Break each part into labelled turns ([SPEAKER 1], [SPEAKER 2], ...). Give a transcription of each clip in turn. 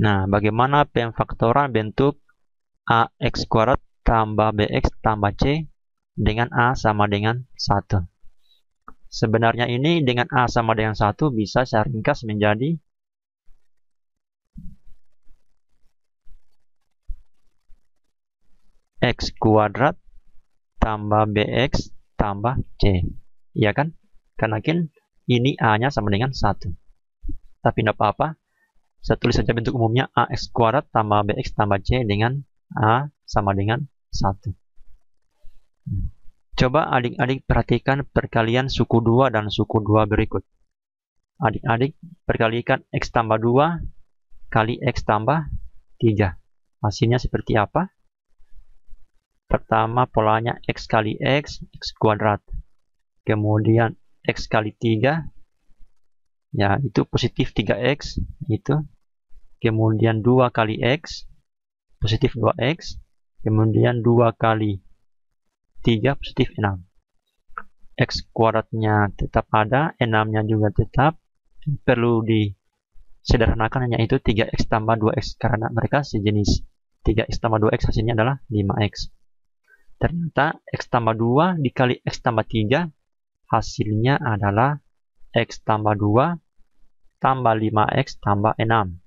[SPEAKER 1] Nah, bagaimana pemfaktoran bentuk ax kuadrat tambah bx tambah c dengan a sama dengan 1? Sebenarnya ini dengan a sama dengan 1 bisa saya ringkas menjadi x kuadrat tambah bx tambah c. Iya kan? Karena kan ini a-nya sama dengan 1. Tapi tidak apa-apa. Saya tulis saja bentuk umumnya ax kuadrat tambah bx tambah c dengan a sama dengan 1. Coba adik-adik perhatikan perkalian suku 2 dan suku 2 berikut. Adik-adik perkalikan x tambah 2 kali x tambah 3. Hasilnya seperti apa? Pertama polanya x kali x kuadrat. Kemudian x kali 3, ya itu positif 3x, itu. Kemudian 2 kali x, positif 2x. Kemudian 2 kali 3, positif 6. X kuadratnya tetap ada, 6-nya juga tetap. Perlu disederhanakan, yaitu 3x tambah 2x, karena mereka sejenis. 3x tambah 2x hasilnya adalah 5x. Ternyata x tambah 2 dikali x tambah 3 hasilnya adalah x tambah 2 tambah 5x tambah 6.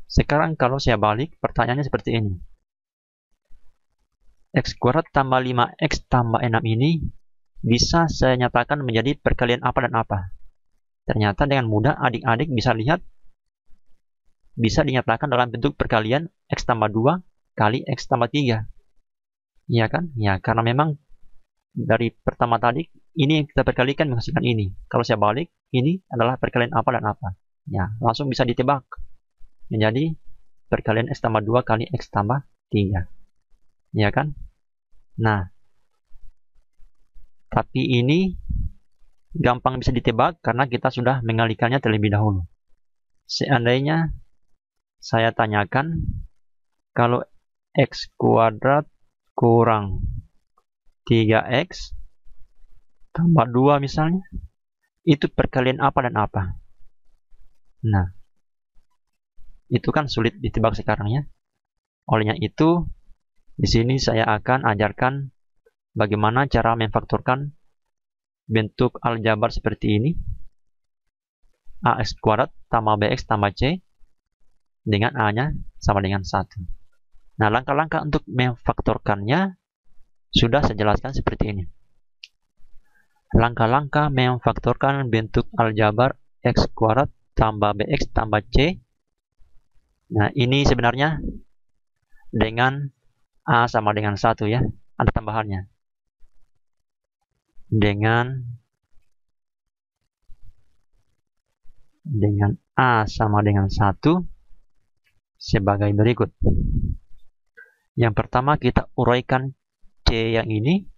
[SPEAKER 1] Sekarang kalau saya balik, pertanyaannya seperti ini. X kuadrat tambah 5x tambah 6 ini bisa saya nyatakan menjadi perkalian apa dan apa? Ternyata dengan mudah adik-adik bisa lihat, bisa dinyatakan dalam bentuk perkalian x tambah 2 kali x tambah 3. Iya kan? Ya, karena memang dari pertama tadi, ini yang kita perkalikan menghasilkan ini. Kalau saya balik, ini adalah perkalian apa dan apa. Ya, langsung bisa ditebak menjadi perkalian x tambah 2 kali x tambah 3. Ya kan? Nah, tapi ini gampang bisa ditebak karena kita sudah mengalihkannya terlebih dahulu. Seandainya saya tanyakan, kalau x kuadrat kurang 3x tambah 2 misalnya, itu perkalian apa dan apa? Nah, itu kan sulit ditebak sekarang ya. Olehnya itu, di sini saya akan ajarkan bagaimana cara memfaktorkan bentuk aljabar seperti ini. Ax kuadrat tambah bx tambah c dengan a-nya sama dengan 1. Nah, langkah-langkah untuk memfaktorkannya sudah saya jelaskan seperti ini. Langkah-langkah memfaktorkan bentuk aljabar x kuadrat tambah bx tambah c. Nah, ini sebenarnya dengan a sama dengan 1 ya. Ada tambahannya. Dengan a sama dengan 1 sebagai berikut. Yang pertama kita uraikan C yang ini,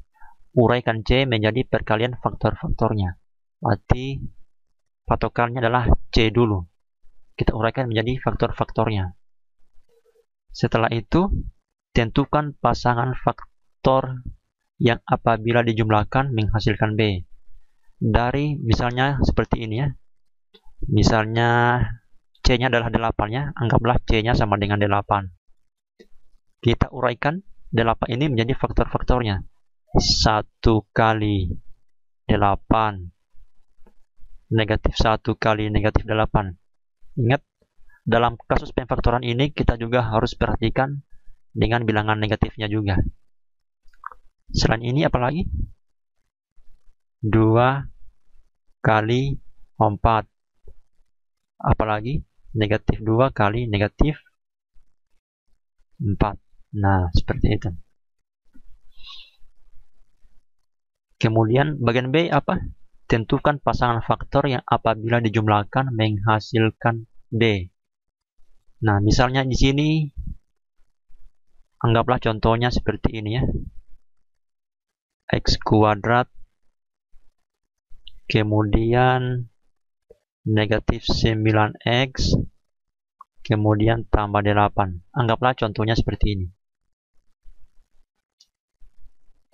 [SPEAKER 1] uraikan C menjadi perkalian faktor-faktornya. Berarti patokannya adalah C dulu. Kita uraikan menjadi faktor-faktornya. Setelah itu, tentukan pasangan faktor yang apabila dijumlahkan menghasilkan B. Dari misalnya seperti ini ya. Misalnya C-nya adalah 8 ya, anggaplah C-nya sama dengan 8. Kita uraikan 8 ini menjadi faktor-faktornya. 1 kali 8 negatif 1 kali negatif 8. Ingat, dalam kasus pemfaktoran ini kita juga harus perhatikan dengan bilangan negatifnya juga. Selain ini apalagi? 2 kali 4. Apalagi? Negatif 2 kali negatif 4. Nah, seperti itu. Kemudian bagian B apa? Tentukan pasangan faktor yang apabila dijumlahkan menghasilkan B. Nah, misalnya di sini anggaplah contohnya seperti ini ya. X kuadrat kemudian negatif 9x kemudian tambah 8. Anggaplah contohnya seperti ini.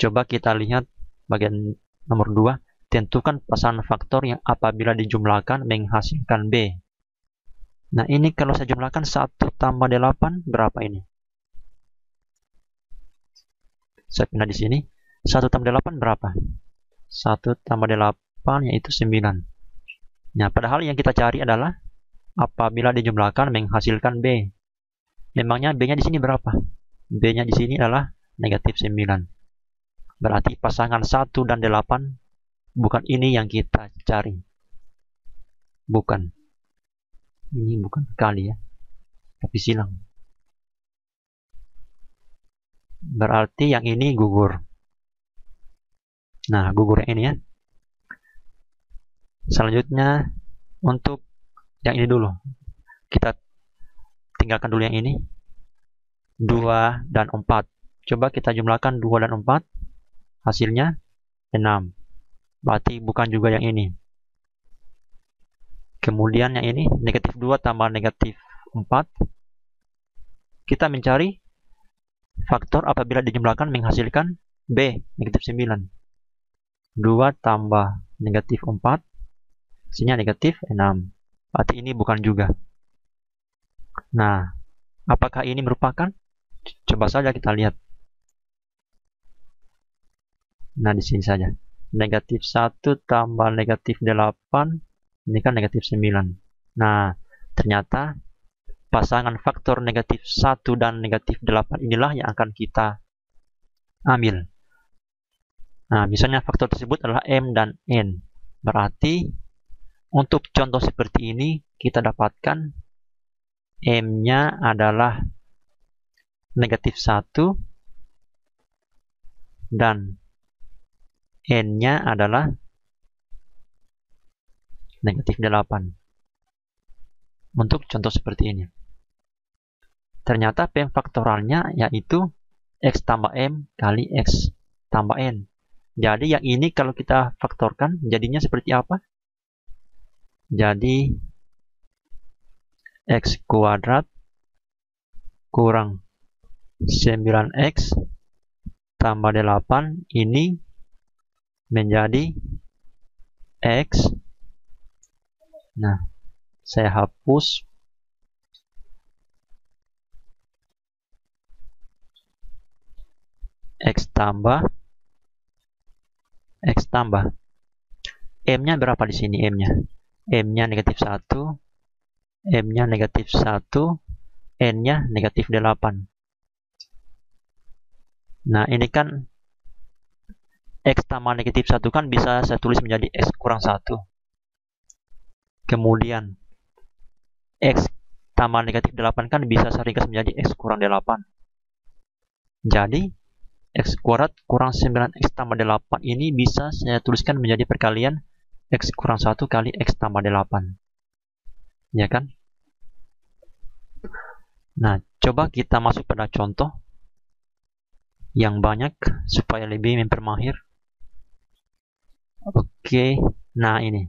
[SPEAKER 1] Coba kita lihat bagian nomor 2. Tentukan pasangan faktor yang apabila dijumlahkan menghasilkan B. Nah, ini kalau saya jumlahkan 1 tambah 8 berapa ini? Saya pindah di sini. 1 tambah 8 berapa? 1 tambah 8 yaitu 9. Nah, padahal yang kita cari adalah apabila dijumlahkan menghasilkan B. Memangnya B-nya di sini berapa? B-nya di sini adalah negatif 9. Berarti pasangan 1 dan 8 bukan ini yang kita cari. Bukan. Ini bukan kali ya. Tapi silang. Berarti yang ini gugur. Nah, gugur yang ini ya. Selanjutnya untuk yang ini dulu. Kita tinggalkan dulu yang ini. 2 dan 4. Coba kita jumlahkan 2 dan 4. Hasilnya 6. Berarti bukan juga yang ini. Kemudian yang ini negatif 2 tambah negatif 4. Kita mencari faktor apabila dijumlahkan menghasilkan B, negatif 9. 2 tambah negatif 4. Hasilnya negatif 6. Berarti ini bukan juga. Nah, apakah ini merupakan? Coba saja kita lihat. Nah, di sini saja. Negatif 1 tambah negatif 8. Ini kan negatif 9. Nah, ternyata pasangan faktor negatif 1 dan negatif 8 inilah yang akan kita ambil. Nah, misalnya faktor tersebut adalah M dan N. Berarti untuk contoh seperti ini kita dapatkan M-nya adalah negatif 1 dan N-nya adalah negatif 8. Untuk contoh seperti ini. Ternyata P faktoralnya yaitu X tambah M kali X tambah N. Jadi yang ini kalau kita faktorkan jadinya seperti apa? Jadi X kuadrat kurang 9X tambah 8 ini menjadi X. Nah, saya hapus. X tambah M-nya berapa di sini M-nya? M-nya negatif 1, M-nya negatif 1, N-nya negatif 8. Nah, ini kan X tambah negatif 1 kan bisa saya tulis menjadi X kurang 1. Kemudian X tambah negatif 8 kan bisa saya ringkas menjadi X kurang 8. Jadi X kuadrat kurang 9X tambah 8 ini bisa saya tuliskan menjadi perkalian X kurang 1 kali X tambah 8. Ya kan? Nah, coba kita masuk pada contoh yang banyak supaya lebih mempermahir. Oke, nah ini.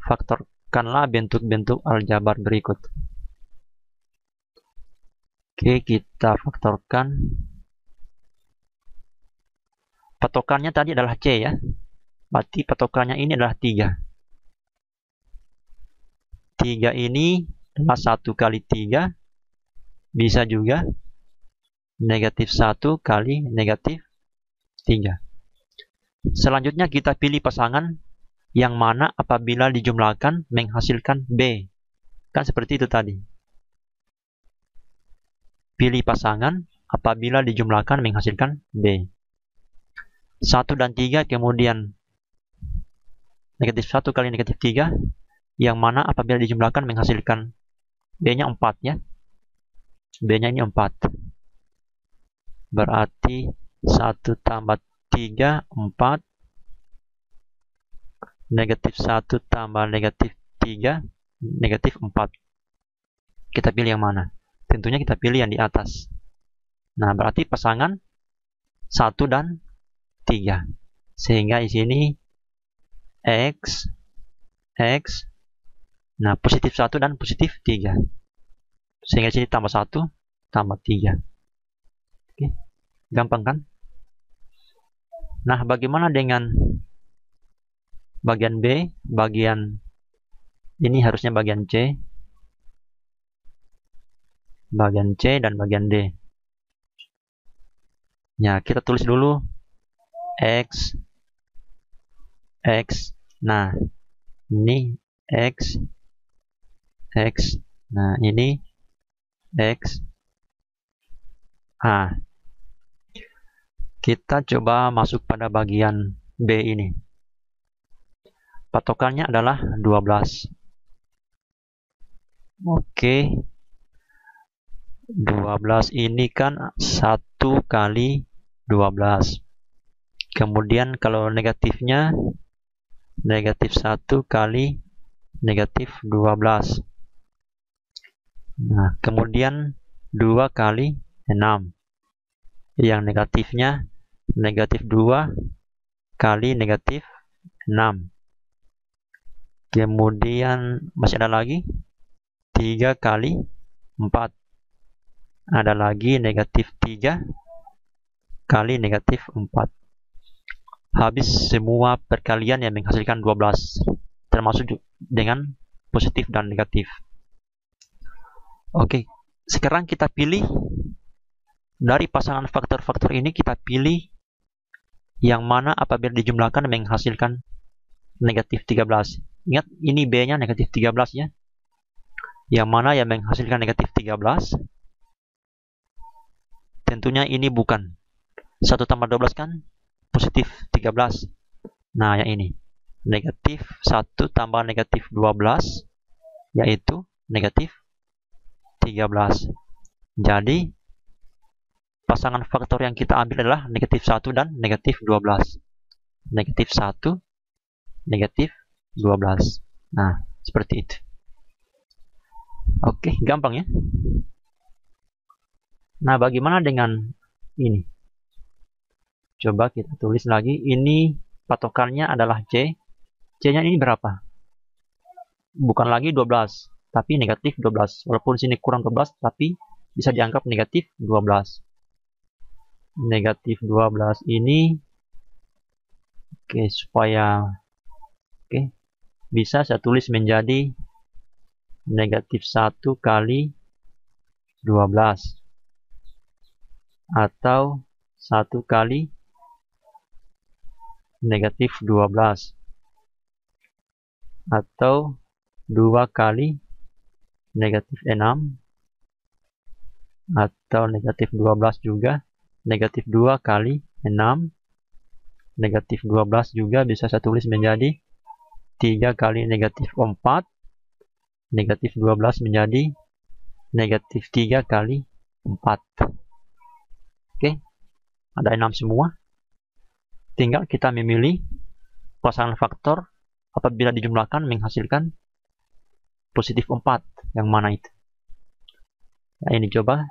[SPEAKER 1] Faktorkanlah bentuk-bentuk aljabar berikut. Oke, kita faktorkan. Patokannya tadi adalah C ya. Berarti patokannya ini adalah 3. 3 ini adalah 1 kali 3. Bisa juga negatif 1 kali negatif 3. Selanjutnya kita pilih pasangan yang mana apabila dijumlahkan menghasilkan B. Kan seperti itu tadi. Pilih pasangan apabila dijumlahkan menghasilkan B. 1 dan 3 kemudian negatif 1 kali negatif 3 yang mana apabila dijumlahkan menghasilkan B-nya 4 ya. B-nya ini 4. Berarti 1 tambah 3, 4. Negatif 1 tambah negatif 3, negatif 4. Kita pilih yang mana? Tentunya kita pilih yang di atas. Nah, berarti pasangan 1 dan 3. Sehingga di sini X. Nah, positif 1 dan positif 3. Sehingga di sini tambah 1, tambah 3. Oke. Gampang kan? Nah, bagaimana dengan bagian B, bagian Ini harusnya bagian C, dan bagian D. Ya, kita tulis dulu X. Nah, ini X. Nah, ini X. Kita coba masuk pada bagian B ini. Patokannya adalah 12. Oke. 12 ini kan 1 kali 12. Kemudian kalau negatifnya, negatif 1 kali negatif 12. Nah, kemudian 2 kali 6. Yang negatifnya negatif 2 kali negatif 6. Kemudian masih ada lagi 3 kali 4. Ada lagi negatif 3 kali negatif 4. Habis semua perkalian yang menghasilkan 12, termasuk dengan positif dan negatif. Oke, sekarang kita pilih dari pasangan faktor-faktor ini, kita pilih yang mana apabila dijumlahkan menghasilkan negatif 13. Ingat, ini B-nya negatif 13 ya. Yang mana yang menghasilkan negatif 13? Tentunya ini bukan. 1 tambah 12 kan positif 13. Nah, yang ini. Negatif 1 tambah negatif 12, yaitu negatif 13. Jadi, pasangan faktor yang kita ambil adalah negatif 1 dan negatif 12. Negatif 1, negatif 12. Nah, seperti itu. Oke, gampang ya. Nah, bagaimana dengan ini? Coba kita tulis lagi. Ini patokannya adalah C. C-nya ini berapa? Bukan lagi 12, tapi negatif 12. Walaupun sini kurang 12, tapi bisa dianggap negatif 12. Negatif 12 ini, oke, supaya bisa saya tulis menjadi negatif 1 kali 12 atau 1 kali negatif 12 atau 2 kali negatif 6 atau negatif 12 juga, negatif 2 kali 6, negatif 12 juga bisa saya tulis menjadi 3 kali negatif 4, negatif 12 menjadi negatif 3 kali 4. Oke, ada 6 semua. Tinggal kita memilih pasangan faktor apabila dijumlahkan menghasilkan positif 4. Yang mana itu? Nah, ini coba.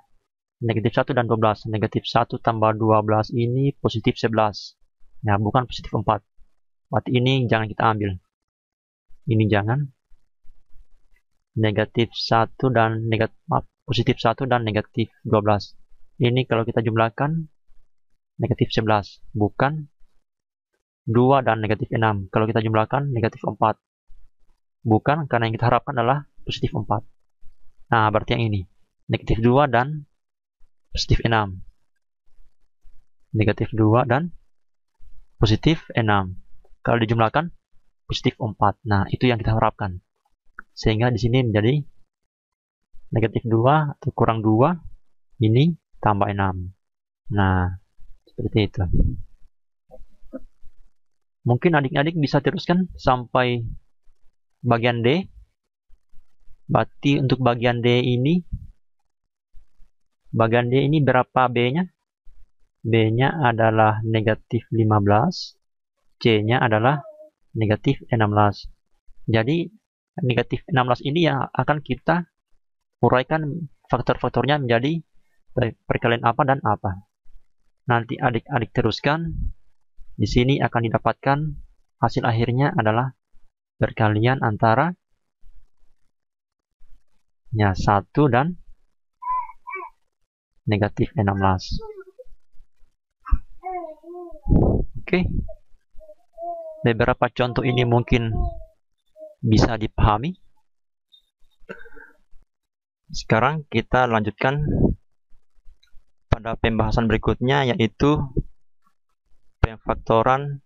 [SPEAKER 1] Negatif 1 dan 12. Negatif 1 tambah 12 ini positif 11. Nah, bukan positif 4. Berarti ini jangan kita ambil. Ini jangan. Negatif 1 dan positif 1 dan negatif 12. Ini kalau kita jumlahkan negatif 11. Bukan 2 dan negatif 6. Kalau kita jumlahkan negatif 4. Bukan, karena yang kita harapkan adalah positif 4. Nah, berarti yang ini. Negatif 2 dan positif 6. Negatif 2 dan positif 6. Kalau dijumlahkan positif 4. Nah, itu yang kita harapkan. Sehingga di sini menjadi negatif 2 atau kurang 2. Ini tambah 6. Nah, seperti itu. Mungkin adik-adik bisa teruskan sampai bagian D. Berarti untuk bagian D ini, berapa B-nya? B-nya adalah negatif 15. C-nya adalah negatif 16. Jadi, negatif 16 ini yang akan kita uraikan faktor-faktornya menjadi perkalian apa dan apa. Nanti adik-adik teruskan. Di sini akan didapatkan hasil akhirnya adalah perkalian antara 1 dan negatif 16. Oke. Beberapa contoh ini mungkin bisa dipahami. Sekarang kita lanjutkan pada pembahasan berikutnya, yaitu pemfaktoran